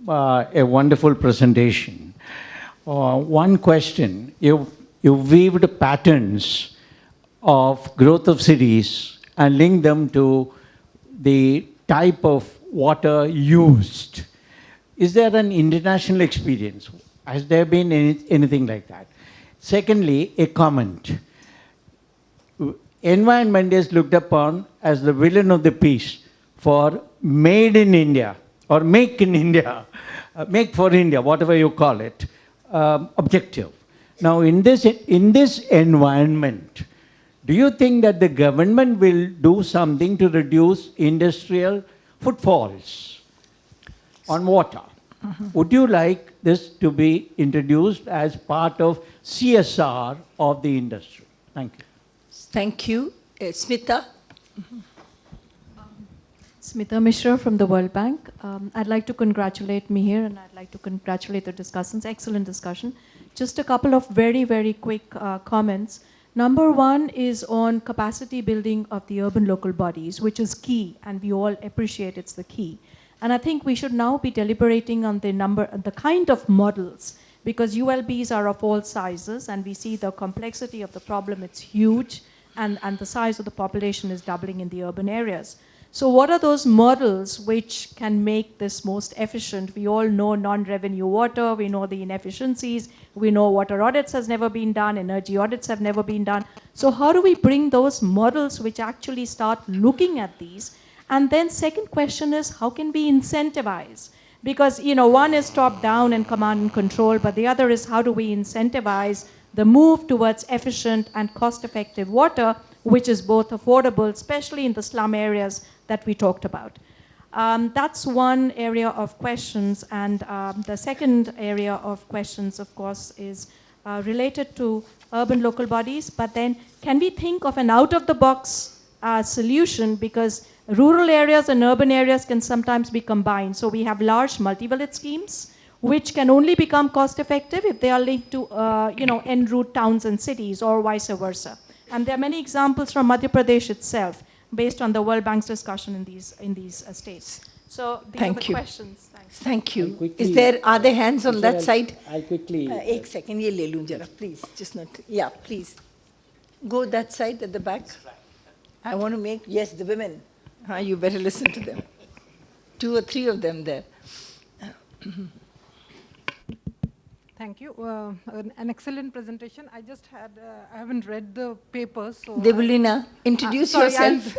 a wonderful presentation. One question, you weaved patterns of growth of cities and linked them to the type of water used. Is there an international experience? Has there been anything like that? Secondly, a comment. Environment is looked upon as the villain of the piece for made in India or make in India, make for India, whatever you call it, objective. Now, in this environment, do you think that the government will do something to reduce industrial footfalls on water? Would you like this to be introduced as part of CSR of the industry? Thank you. Thank you. Smita? Smita Mishra from the World Bank. I'd like to congratulate Mihir and I'd like to congratulate the discussants. Excellent discussion. Just a couple of very, very quick comments. Number one is on capacity building of the urban local bodies, which is key, and we all appreciate it's the key. And I think we should now be deliberating on the kind of models, because ULBs are of all sizes, and we see the complexity of the problem, it's huge, and the size of the population is doubling in the urban areas. So what are those models which can make this most efficient? We all know non-revenue water, we know the inefficiencies, we know water audits has never been done, energy audits have never been done. So how do we bring those models which actually start looking at these? And then second question is, how can we incentivize? Because one is top down and command and control, but the other is how do we incentivize the move towards efficient and cost-effective water, which is both affordable, especially in the slum areas that we talked about. That's one area of questions, and the second area of questions, of course, is related to urban local bodies, but then can we think of an out-of-the-box solution, because rural areas and urban areas can sometimes be combined. So we have large multi-village schemes, which can only become cost-effective if they are linked to en route towns and cities, or vice versa. And there are many examples from Madhya Pradesh itself, based on the World Bank's discussion in these states. So these are the questions. Thanks. Thank you. Are there hands on that side? I'll quickly... Ek second, ye le loon jara, please. Just not... Yeah, please. Go that side at the back. I want to make... Yes, the women. You better listen to them. 2 or 3 of them there. Thank you. An excellent presentation. I just had, I haven't read the papers. So Debulina, introduce yourself.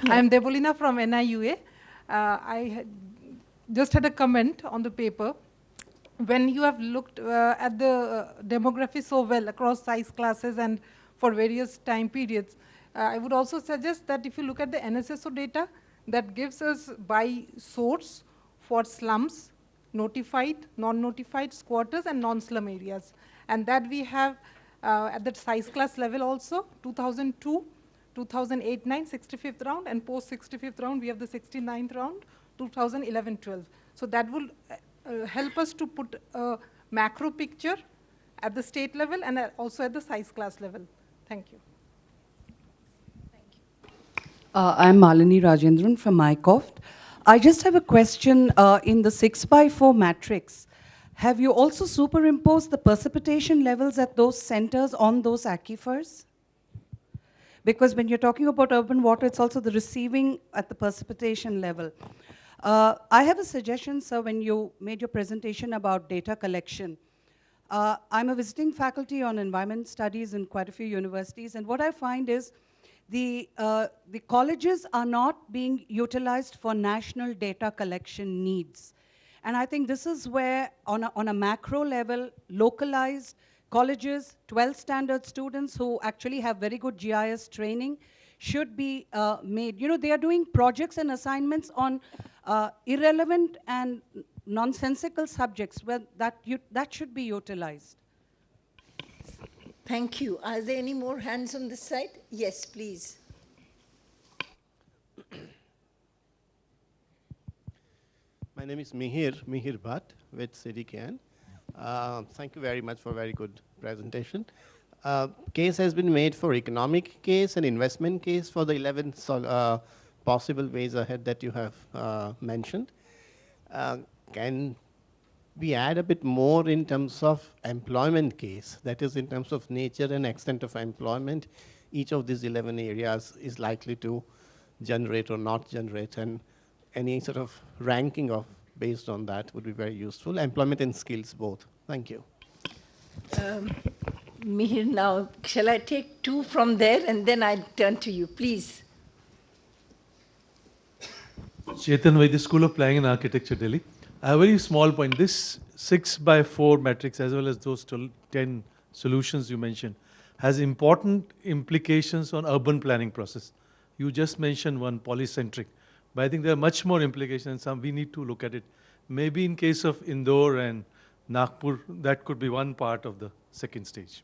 I'm Debulina from NIUA. I just had a comment on the paper. When you have looked at the demography so well across size classes and for various time periods, I would also suggest that if you look at the NSSO data, that gives us by source for slums, notified, non-notified, squatters, and non-slum areas. And that we have at the size class level also, 2002, 2008-9, 65th round, and post-65th round, we have the 69th round, 2011-12. So that will help us to put a macro picture at the state level and also at the size class level. Thank you. I'm Malini Rajendran from ICOFT. I just have a question. In the 6x4 matrix, have you also superimposed the precipitation levels at those centers on those aquifers? Because when you're talking about urban water, it's also the receiving at the precipitation level. I have a suggestion, sir, when you made your presentation about data collection. I'm a visiting faculty on environment studies in quite a few universities, and what I find is the colleges are not being utilized for national data collection needs. And I think this is where, on a macro level, localized colleges, 12th standard students who actually have very good GIS training should be made. They are doing projects and assignments on irrelevant and nonsensical subjects where that should be utilized. Thank you. Are there any more hands on this side? Yes, please. My name is Mihir Bhat with CDKN. Thank you very much for a very good presentation. Case has been made for economic case and investment case for the 11 possible ways ahead that you have mentioned. can we add a bit more in terms of employment case? That is, in terms of nature and extent of employment, each of these 11 areas is likely to generate or not generate, and any sort of ranking of based on that would be very useful. Employment and skills both. Thank you. Mihir, now, shall I take 2 from there and then I turn to you, please? Chetan Vaidya, School of Planning and Architecture, Delhi. I have a very small point. This 6x4 matrix, as well as those 10 solutions you mentioned, has important implications on urban planning process. You just mentioned one, polycentric, but I think there are much more implications, and some we need to look at it. Maybe in case of Indore and Nagpur, that could be one part of the second stage.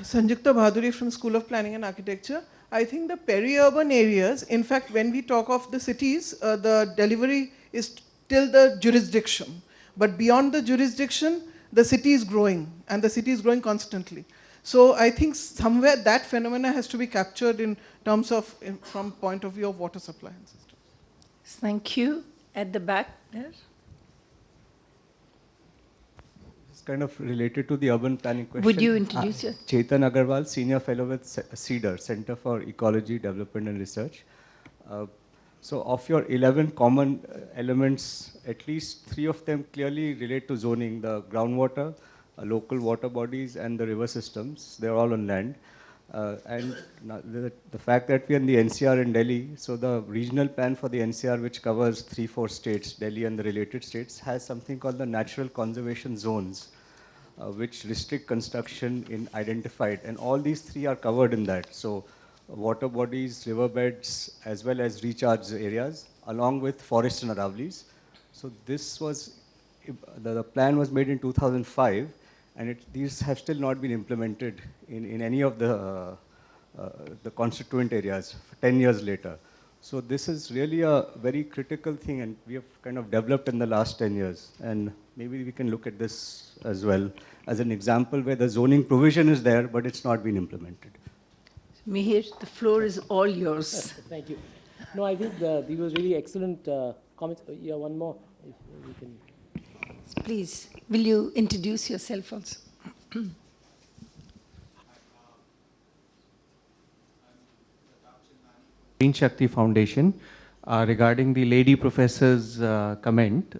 Sanjukta Bhaduri from School of Planning and Architecture. I think the peri-urban areas, in fact, when we talk of the cities, the delivery is till the jurisdiction. But beyond the jurisdiction, the city is growing, and the city is growing constantly. So I think somewhere that phenomena has to be captured in terms of, from point of view of water supply and system. Thank you. At the back there. It's kind of related to the urban planning question. Would you introduce yourself? Chetan Agarwal, Senior Fellow with CEDAR, Center for Ecology, Development and Research. So of your 11 common elements, at least 3 of them clearly relate to zoning: the groundwater, local water bodies, and the river systems. They're all on land. And the fact that we're in the NCR in Delhi, so the regional plan for the NCR, which covers 3-4 states, Delhi and the related states, has something called the natural conservation zones, which restrict construction in identified. And all these 3 are covered in that. So water bodies, riverbeds, as well as recharge areas, along with forests and Aravlis. So this was, the plan was made in 2005, and these have still not been implemented in any of the constituent areas 10 years later. So this is really a very critical thing, and we have kind of developed in the last 10 years. And maybe we can look at this as well as an example where the zoning provision is there, but it's not been implemented. Mihir, the floor is all yours. Thank you. No, I think these were really excellent comments. Yeah, one more. If we can. Please, will you introduce yourself also? Green Shakti Foundation. Regarding the lady professor's comment,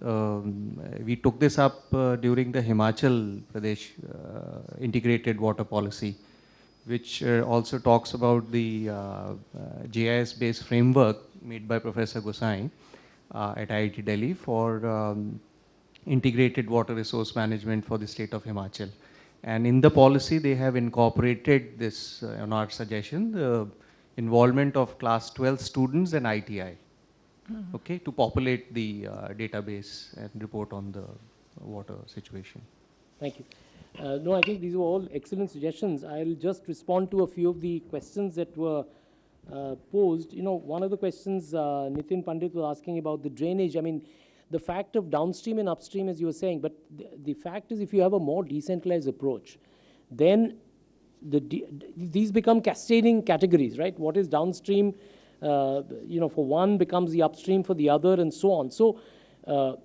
we took this up during the Himachal Pradesh integrated water policy, which also talks about the GIS-based framework made by Professor Gosai at IIT Delhi for integrated water resource management for the state of Himachal. And in the policy, they have incorporated this, on our suggestion, the involvement of class 12 students and ITI, okay, to populate the database and report on the water situation. Thank you. No, I think these were all excellent suggestions. I'll just respond to a few of the questions that were posed. You know, one of the questions Nitin Pandit was asking about the drainage. I mean, the fact of downstream and upstream, as you were saying, but the fact is if you have a more decentralized approach, then these become cascading categories, right? What is downstream, you know, for one becomes the upstream for the other, and so on. So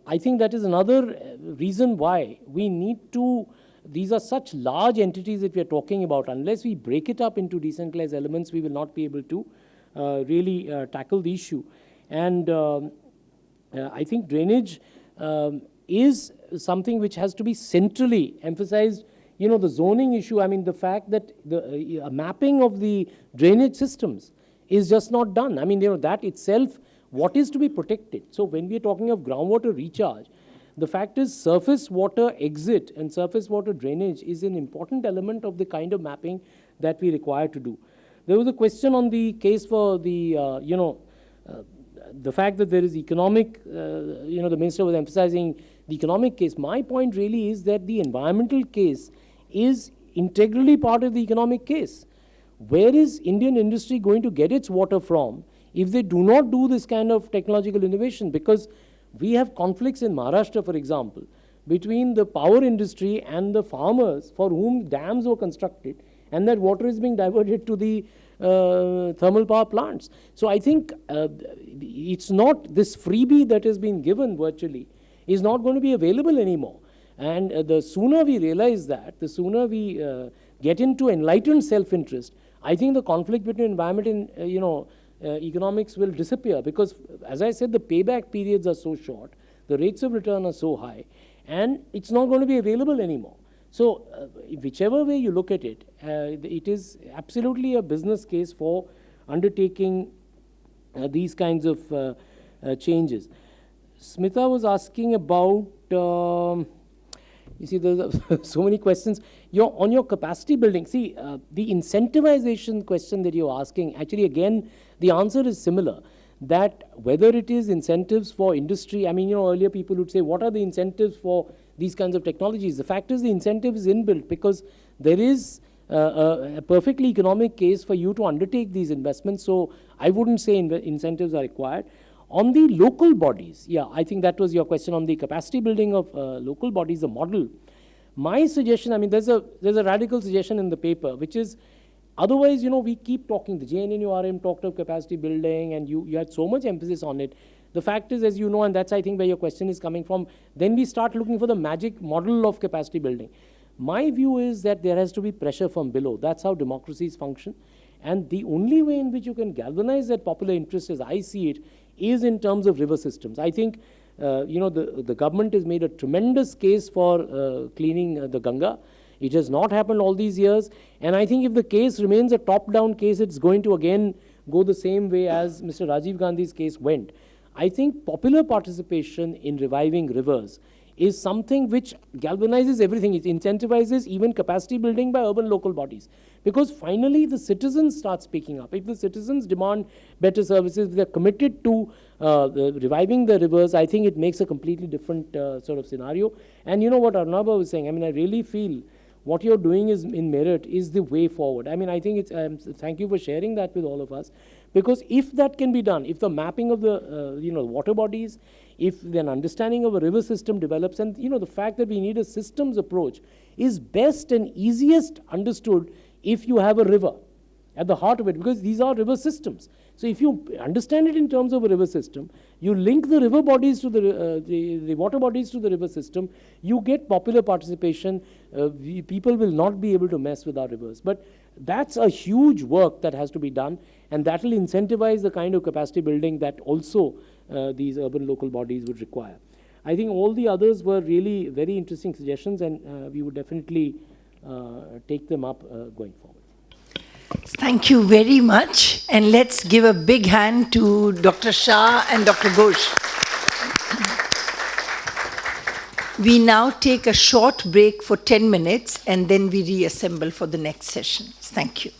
I think that is another reason why we need to, these are such large entities that we are talking about. Unless we break it up into decentralized elements, we will not be able to really tackle the issue. And I think drainage is something which has to be centrally emphasized. You know, the zoning issue, I mean, the fact that the mapping of the drainage systems is just not done. I mean, you know, that itself, what is to be protected? So when we are talking of groundwater recharge, the fact is surface water exit and surface water drainage is an important element of the kind of mapping that we require to do. There was a question on the case for the, you know, the fact that there is economic, you know, the minister was emphasizing the economic case. My point really is that the environmental case is integrally part of the economic case. Where is Indian industry going to get its water from if they do not do this kind of technological innovation? Because we have conflicts in Maharashtra, for example, between the power industry and the farmers for whom dams were constructed, and that water is being diverted to the thermal power plants. So I think it's not this freebie that has been given virtually is not going to be available anymore. And the sooner we realize that, the sooner we get into enlightened self-interest, I think the conflict between environment and economics will disappear, because as I said, the payback periods are so short, the rates of return are so high, and it's not going to be available anymore. So whichever way you look at it, it is absolutely a business case for undertaking these kinds of changes. Smita was asking about, you see, there's so many questions. On your capacity building, see, the incentivization question that you're asking, actually, again, the answer is similar. That whether it is incentives for industry, I mean, earlier people would say, what are the incentives for these kinds of technologies? The fact is the incentive is inbuilt, because there is a perfectly economic case for you to undertake these investments. So I wouldn't say incentives are required. On the local bodies, yeah, I think that was your question on the capacity building of local bodies, the model. My suggestion, I mean, there's a radical suggestion in the paper, which is, otherwise, we keep talking, the JNNURM talked of capacity building, and you had so much emphasis on it. The fact is, as you know, and that's, I think, where your question is coming from, then we start looking for the magic model of capacity building. My view is that there has to be pressure from below. That's how democracies function. And the only way in which you can galvanize that popular interest, as I see it, is in terms of river systems. I think, the government has made a tremendous case for cleaning the Ganga. It has not happened all these years. And I think if the case remains a top-down case, it's going to again go the same way as Mr. Rajiv Gandhi's case went. I think popular participation in reviving rivers is something which galvanizes everything. It incentivizes even capacity building by urban local bodies. Because finally the citizens start speaking up. If the citizens demand better services, if they're committed to reviving the rivers, I think it makes a completely different sort of scenario. And you know what Arunabha was saying, I mean, I really feel what you're doing is in merit is the way forward. I mean, I think it's, thank you for sharing that with all of us. Because if that can be done, if the mapping of the water bodies, if an understanding of a river system develops, and the fact that we need a systems approach is best and easiest understood if you have a river at the heart of it, because these are river systems. So if you understand it in terms of a river system, you link the river bodies to the water bodies to the river system, you get popular participation. People will not be able to mess with our rivers. But that's a huge work that has to be done, and that will incentivize the kind of capacity building that also these urban local bodies would require. I think all the others were really very interesting suggestions, and we would definitely take them up going forward. Thank you very much. And let's give a big hand to Dr. Shah and Dr. Ghosh. We now take a short break for 10 minutes, and then we reassemble for the next session. Thank you.